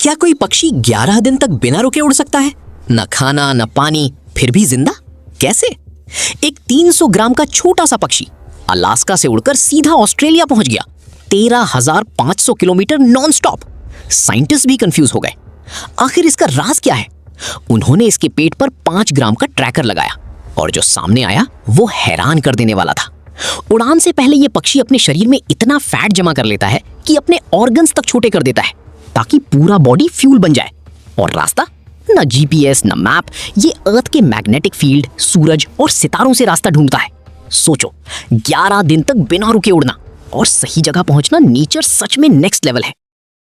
क्या कोई पक्षी 11 दिन तक बिना रुके उड़ सकता है? न खाना न पानी, फिर भी जिंदा? कैसे? एक 300 ग्राम का छोटा सा पक्षी अलास्का से उड़कर सीधा ऑस्ट्रेलिया पहुंच गया, 13,500 किलोमीटर नॉन स्टॉप। साइंटिस्ट भी कंफ्यूज हो गए। आखिर इसका राज क्या है? उन्होंने इसके पेट पर 5 ग्राम का ट्रैकर लगाया और जो सामने आया वो हैरान कर देने वाला था। उड़ान से पहले ये पक्षी अपने शरीर में इतना फैट जमा कर लेता है कि अपने ऑर्गन्स तक छोटे कर देता है ताकि पूरा बॉडी फ्यूल बन जाए। और रास्ता? न जीपीएस न मैप, ये अर्थ के मैग्नेटिक फील्ड, सूरज और सितारों से रास्ता ढूंढता है। सोचो, 11 दिन तक बिना रुके उड़ना और सही जगह पहुंचना, नेचर सच में नेक्स्ट लेवल है।